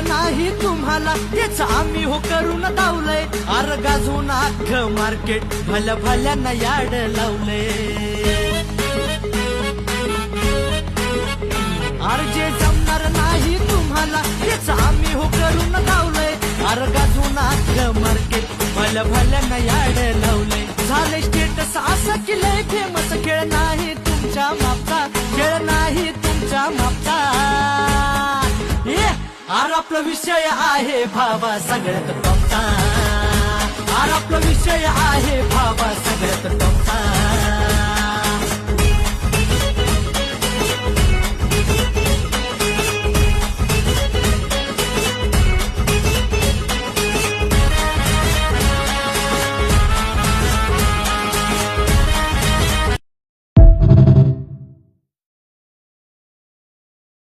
नाही तुम्हाला तेच आम्ही हो करून दावलंय. अर गाजून अख्खं मार्केट भल्या भल्यांना याड लावलंय. अर जे जमणार नाही तुम्हाला तेच आम्ही हो करून दावलंय. अर गाजून अख्खं मार्केट भल्या भल्यांना याड लावलंय. झाले स्टेटस असं की लय फेमस. खेळ नाही तुमच्या मापचा, खेळ नाही तुमच्या मापचा. अर आपला विषय आहे भावा सगळ्यात टॉपचा. अर आपला विषय आहे भावा सगळ्यात टॉपचा.